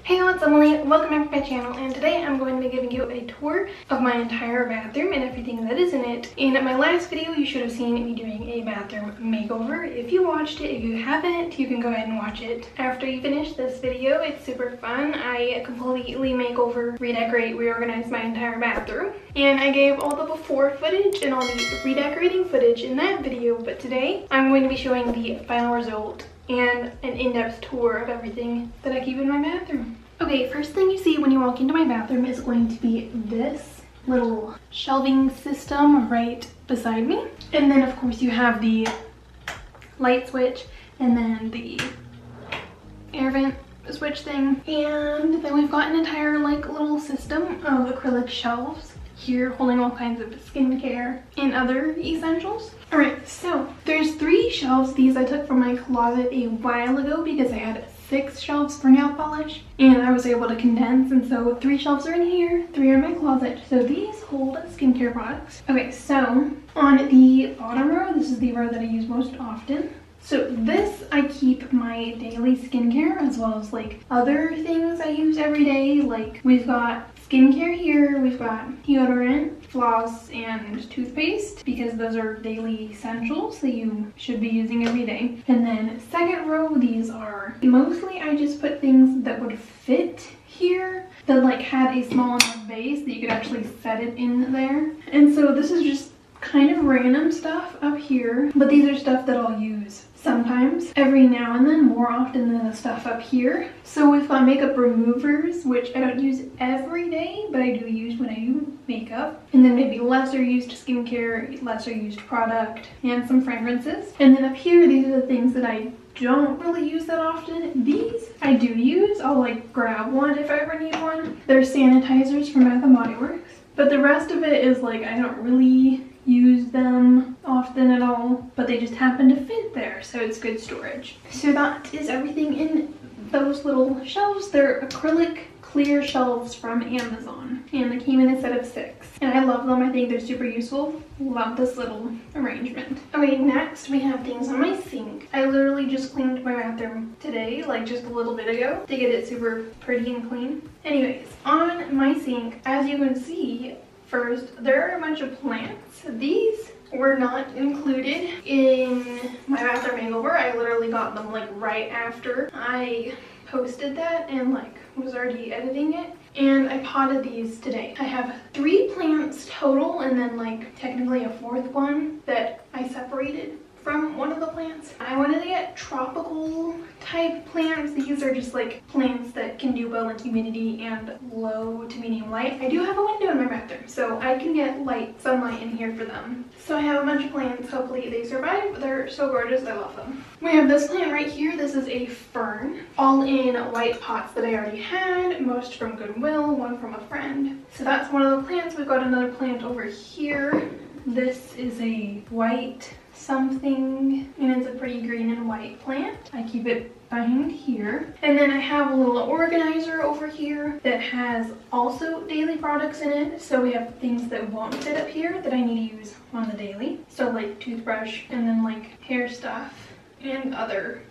Hey, it's Emily. Welcome back to my channel, and today I'm going to be giving you a tour of my entire bathroom and everything that is in it. In my last video, you should have seen me doing a bathroom makeover. If you watched it, if you haven't, you can go ahead and watch it after you finish this video. It's super fun. I completely makeover, redecorate, reorganize my entire bathroom. And I gave all the before footage and all the redecorating footage in that video, but today I'm going to be showing the final result and an in-depth tour of everything that I keep in my bathroom. Okay, first thing you see when you walk into my bathroom is going to be this little shelving system right beside me. And then of course you have the light switch and then the air vent switch thing. And then we've got an entire like little system of acrylic shelves here holding all kinds of skincare and other essentials. Alright, so there's 3 shelves. These I took from my closet a while ago because I had 6 shelves for nail polish and I was able to condense, and so 3 shelves are in here, 3 are in my closet. So these hold skincare products. Okay, so on the bottom row, this is the row that I use most often. So this, I keep my daily skincare as well as like other things I use every day. Like we've got skincare here, we've got deodorant, floss, and toothpaste because those are daily essentials that you should be using every day. And then second row, these are mostly I just put things that would fit here that like had a small enough base that you could actually set it in there. And so this is just kind of random stuff up here, but these are stuff that I'll use sometimes, every now and then, more often than the stuff up here. So we've got makeup removers, which I don't use every day, but I do use when I do makeup. And then maybe lesser used skincare, lesser used product, and some fragrances. And then up here, these are the things that I don't really use that often. These I do use. I'll like grab one if I ever need one. They're sanitizers from Bath & Body Works. But the rest of it is like I don't really use them often at all, but they just happen to fit there, so it's good storage. So that is everything in those little shelves. They're acrylic clear shelves from Amazon, and they came in a set of 6. And I love them. I think they're super useful. Love this little arrangement. Okay, next we have things on my sink. I literally just cleaned my bathroom today, like just a little bit ago, to get it super pretty and clean. Anyways, on my sink, as you can see, first, there are a bunch of plants. These were not included in my bathroom makeover. I literally got them like right after I posted that and like was already editing it. And I potted these today. I have 3 plants total and then like technically a 4th one that I separated from one of the plants. I wanted to get tropical type plants. These are just like plants that can do well in humidity and low to medium light. I do have a window in my bathroom, so I can get light sunlight in here for them. So I have a bunch of plants. Hopefully they survive. They're so gorgeous. I love them. We have this plant right here. This is a fern, all in white pots that I already had, most from Goodwill, one from a friend. So that's one of the plants. We've got another plant over here. This is a white something, and it's a pretty green and white plant. I keep it behind here. And then I have a little organizer over here that has also daily products in it. So we have things that won't fit up here that I need to use on the daily. So like toothbrush and then like hair stuff and other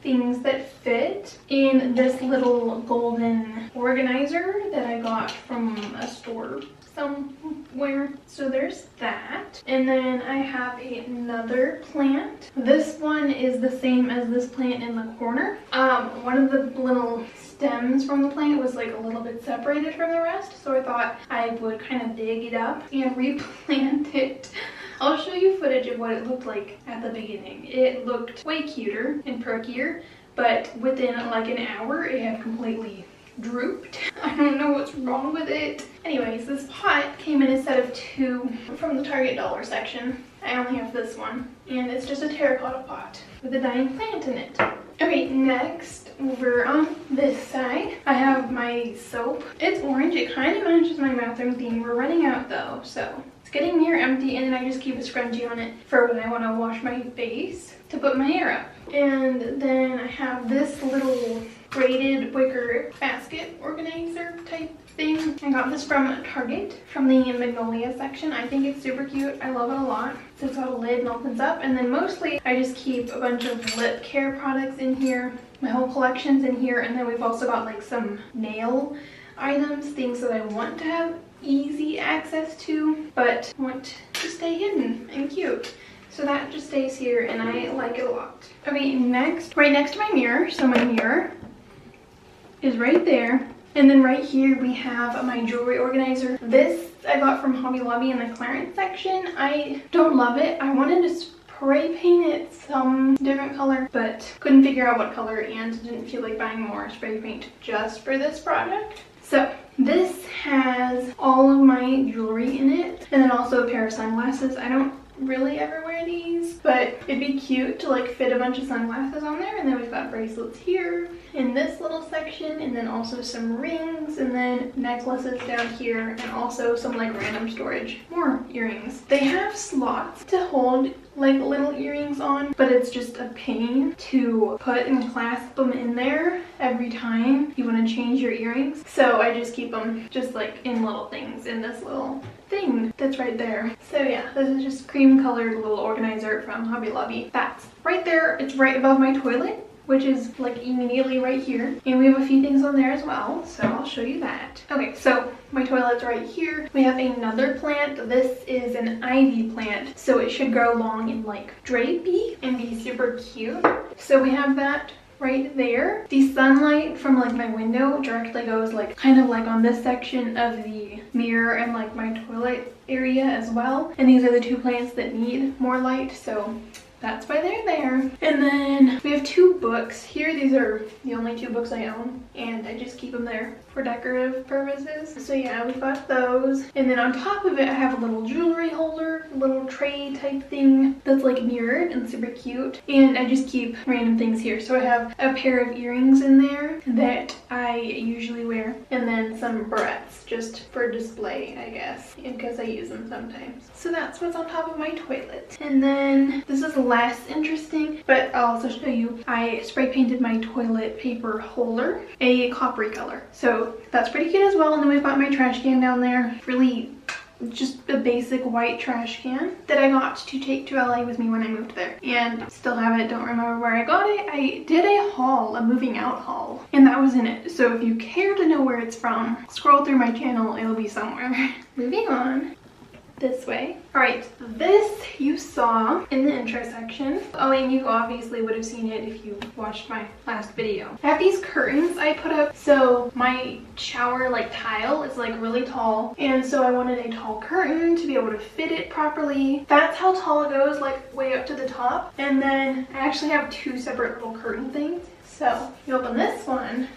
things that fit in this little golden organizer that I got from a store somewhere. So there's that. And then I have another plant. This one is the same as this plant in the corner. One of the little stems from the plant was like a little bit separated from the rest, so I thought I would kind of dig it up and replant it. I'll show you footage of what it looked like at the beginning. It looked way cuter and perkier, but within like an hour it had completely drooped. I don't know what's wrong with it. Anyways, this pot came in a set of 2 from the Target dollar section. I only have this one, and it's just a terracotta pot with a dying plant in it. Okay, next over on this side, I have my soap. It's orange. It kind of matches my bathroom theme. We're running out though, so it's getting near empty, and then I just keep a scrunchie on it for when I want to wash my face to put my hair up. And then I have this little braided wicker basket organizer type thing. I got this from Target from the Magnolia section. I think it's super cute. I love it a lot. So it's got a lid and opens up. And then mostly I just keep a bunch of lip care products in here. my whole collection's in here, and then we've also got like some nail items, things that I want to have easy access to but want to stay hidden and cute. So that just stays here and I like it a lot. Okay, next, right next to my mirror, so my mirror is right there. And then right here we have my jewelry organizer. This I got from Hobby Lobby in the clearance section. I don't love it. I wanted to spray paint it some different color, but couldn't figure out what color and didn't feel like buying more spray paint just for this project. So this has all of my jewelry in it, and then also a pair of sunglasses. I don't really ever wear these, but it'd be cute to like fit a bunch of sunglasses on there. And then we've got bracelets here in this little section, and then also some rings, and then necklaces down here, and also some like random storage, more earrings. They have slots to hold like little earrings on, but it's just a pain to put and clasp them in there every time you want to change your earrings. So I just keep them just like in little things in this little thing that's right there. So yeah, this is just cream colored little organizer from Hobby Lobby. That's right there. It's right above my toilet, which is like immediately right here, and we have a few things on there as well, so I'll show you that. Okay, so my toilet's right here. We have another plant. This is an ivy plant, so it should grow long and like drapey and be super cute. So we have that right there. The sunlight from like my window directly goes like kind of like on this section of the mirror and like my toilet area as well, and these are the two plants that need more light, so that's why they're there. And then we have two books here. These are the only two books I own, and I just keep them there for decorative purposes. So yeah, we've got those. And then on top of it, I have a little jewelry holder, a little tray type thing that's like mirrored and super cute. And I just keep random things here. So I have a pair of earrings in there that I usually wear, and then some barrettes just for display, I guess, because I use them sometimes. So that's what's on top of my toilet. And then this is less interesting, but I'll also show you. I spray painted my toilet paper holder a coppery color, so that's pretty cute as well. And then we've got my trash can down there, really just a basic white trash can that I got to take to LA with me when I moved there, and still have it. Don't remember where I got it. I did a haul, a moving out haul, and that was in it. So if you care to know where it's from, scroll through my channel, it'll be somewhere. Moving on this way. All right, this you saw in the intro section. Oh, and you obviously would have seen it if you watched my last video. I have these curtains I put up. So my shower like tile is like really tall, and so I wanted a tall curtain to be able to fit it properly. That's how tall it goes, like way up to the top. And then I actually have two separate little curtain things. So you open this one,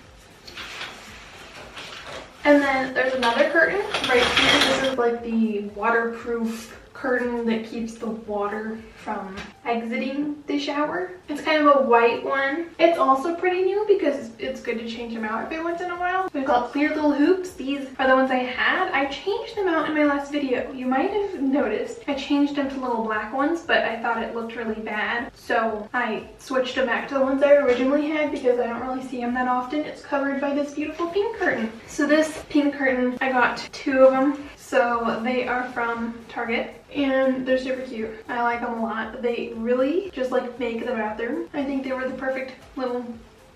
and then there's another curtain right here. This is like the waterproof curtain that keeps the water from exiting the shower. It's kind of a white one. It's also pretty new because it's good to change them out every once in a while. We've got clear little hoops. These are the ones I had. I changed them out in my last video. You might have noticed. I changed them to little black ones, but I thought it looked really bad, so I switched them back to the ones I originally had because I don't really see them that often. It's covered by this beautiful pink curtain. So this pink curtain, I got two of them. So they are from Target, and they're super cute. I like them a lot. They really just like make the bathroom. I think they were the perfect little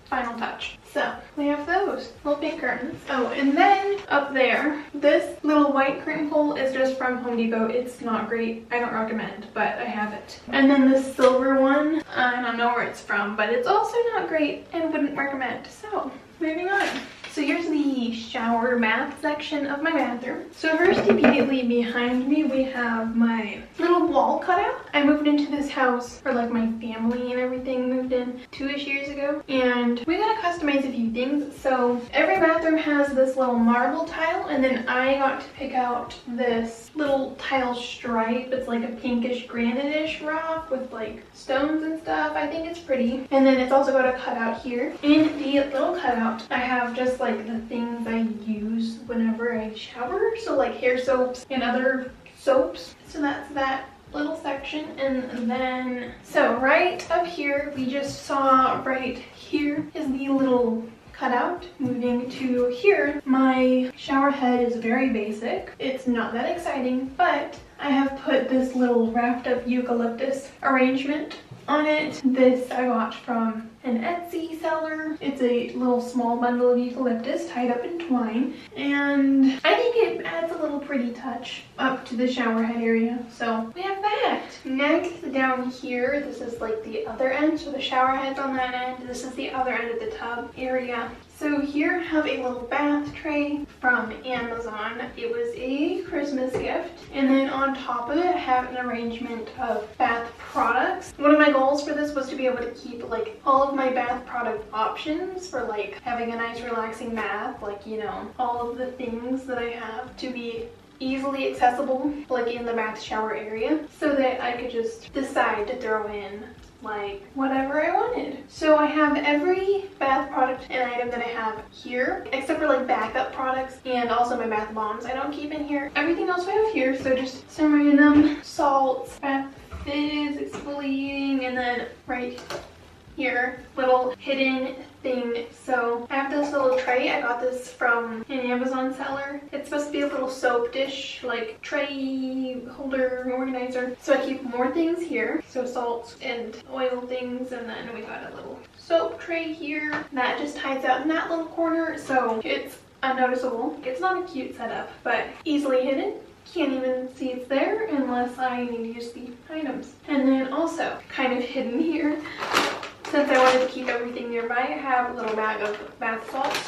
final touch. So we have those little pink curtains. Oh, and then up there, this little white curtain pole is just from Home Depot. It's not great. I don't recommend, but I have it. And then this silver one, I don't know where it's from, but it's also not great and wouldn't recommend. So moving on. So here's the shower bath section of my bathroom. So first, immediately behind me, we have my little wall cutout. I moved into this house, or like my family and everything moved in 2-ish years ago, and we gotta customize a few things. So every bathroom has this little marble tile, and then I got to pick out this little tile stripe. It's like a pinkish granite-ish rock with like stones and stuff. I think it's pretty. And then it's also got a cutout here. In the little cutout, I have just like the things I use whenever I shower, so like hair soaps and other soaps. So that's that little section. And then so right up here, we just saw right here is the little cutout. Moving to here, my shower head is very basic. It's not that exciting, but I have put this little wrapped up eucalyptus arrangement on it. This I got from an Etsy seller. It's a little small bundle of eucalyptus tied up in twine, and I think it adds a little pretty touch up to the shower head area. So we have that. Next, down here, this is like the other end, so the shower head's on that end. This is the other end of the tub area. So here I have a little bath tray from Amazon. It was a Christmas gift. And then on top of it, I have an arrangement of bath products. One of my goals for this was to be able to keep like all of my bath product options for like having a nice relaxing bath, like, you know, all of the things that I have to be easily accessible like in the bath shower area, so that I could just decide to throw in like whatever I wanted. So I have every bath product and item that I have here, except for like backup products and also my bath bombs I don't keep in here. Everything else I have here, so just some random salts, bath fizz, exfoliating, and then right here, little hidden thing. So I have this little tray. I got this from an Amazon seller. It's supposed to be a little soap dish, like tray holder organizer. So I keep more things here. So salts and oil things, and then we got a little soap tray here that just hides out in that little corner. So it's unnoticeable. It's not a cute setup, but easily hidden. Can't even see it's there unless I need to use the items. And then also kind of hidden here, since I wanted to keep everything nearby, I have a little bag of bath salts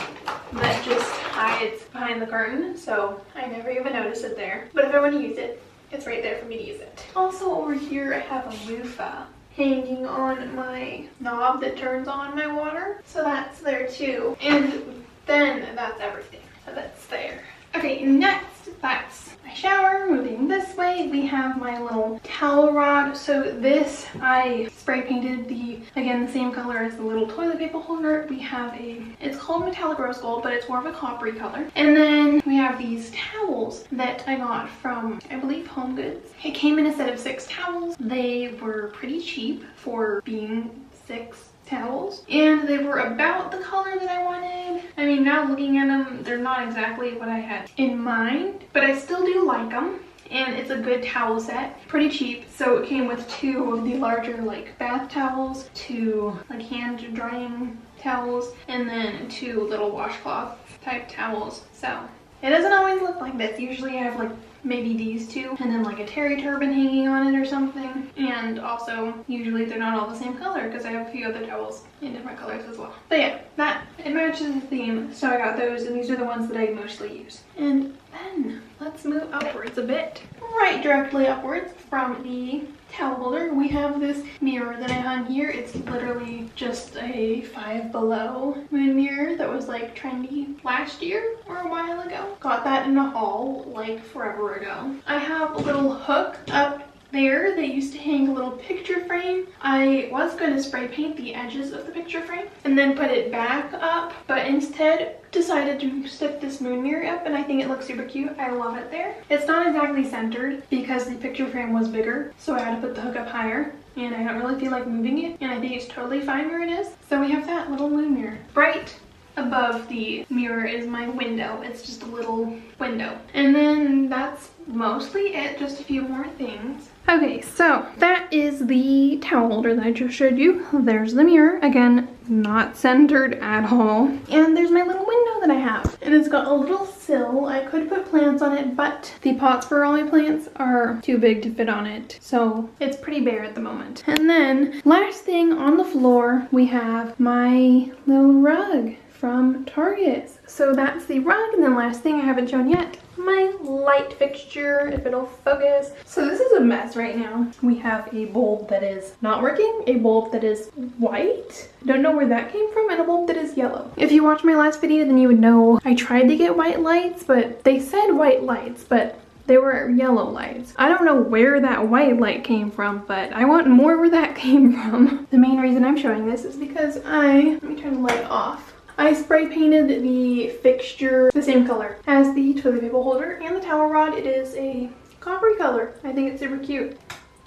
that just hides behind the curtain, so I never even notice it there. But if I want to use it, it's right there for me to use it. Also over here, I have a loofah hanging on my knob that turns on my water, so that's there too. And then that's everything. So that's there. Okay, next, that's my shower. Moving this way, we have my little towel rod. So this, I spray painted again, the same color as the little toilet paper holder. We have it's called metallic rose gold, but it's more of a coppery color. And then we have these towels that I got from, I believe, Home Goods. It came in a set of 6 towels. They were pretty cheap for being 6 towels, and they were about the color that I wanted. I mean, now looking at them, they're not exactly what I had in mind, but I still do like them. And it's a good towel set, pretty cheap. So it came with 2 of the larger like bath towels, 2 like hand drying towels, and then 2 little washcloth type towels. So it doesn't always look like this. Usually I have like maybe these 2 and then like a terry turban hanging on it or something. And also usually they're not all the same color because I have a few other towels in different colors as well. But yeah, it matches the theme, so I got those, and these are the ones that I mostly use. And then let's move upwards a bit. Right directly upwards from the towel holder, we have this mirror that I hung here. It's literally just a Five Below moon mirror that was like trendy last year or a while ago. Got that in a haul like forever ago. I have a little hook up there that used to hang a little picture frame. I was going to spray paint the edges of the picture frame and then put it back up, but instead decided to stick this moon mirror up, and I think it looks super cute. I love it there. It's not exactly centered because the picture frame was bigger, so I had to put the hook up higher, and I don't really feel like moving it, and I think it's totally fine where it is. So we have that little moon mirror. Right above the mirror is my window. It's just a little window. And then that's mostly it, just a few more things. Okay, so that is the towel holder that I just showed you. There's the mirror, again, not centered at all. And there's my little window that I have. And it's got a little sill. I could put plants on it, but the pots for all my plants are too big to fit on it. So it's pretty bare at the moment. And then last thing on the floor, we have my little rug from Target. So that's the rug, and then last thing I haven't shown yet, my light fixture, if it'll focus. So this is a mess right now. We have a bulb that is not working, a bulb that is white, don't know where that came from, and a bulb that is yellow. If you watched my last video, then you would know I tried to get white lights, but they said white lights, but they were yellow lights. I don't know where that white light came from, but I want more where that came from. The main reason I'm showing this is because let me turn the light off. I spray painted the fixture the same color as the toilet paper holder and the towel rod. It is a coppery color. I think it's super cute.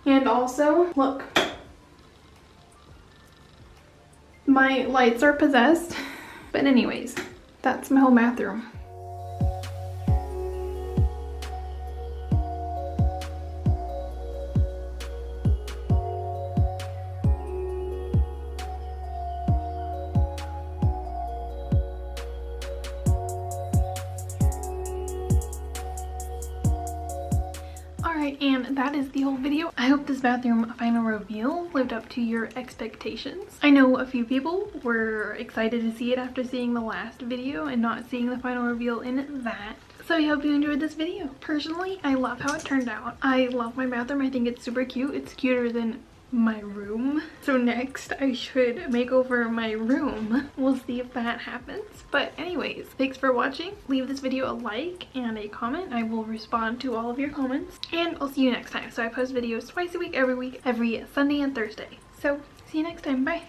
And also, look, my lights are possessed. But anyways, that's my whole bathroom. Okay, and that is the whole video. I hope this bathroom final reveal lived up to your expectations. I know a few people were excited to see it after seeing the last video and not seeing the final reveal in that. So I hope you enjoyed this video. Personally, I love how it turned out. I love my bathroom. I think it's super cute. It's cuter than my room. So next I should make over my room. We'll see if that happens. But anyways, thanks for watching. Leave this video a like and a comment. I will respond to all of your comments. And I'll see you next time. So I post videos twice a week, every Sunday and Thursday. So see you next time. Bye.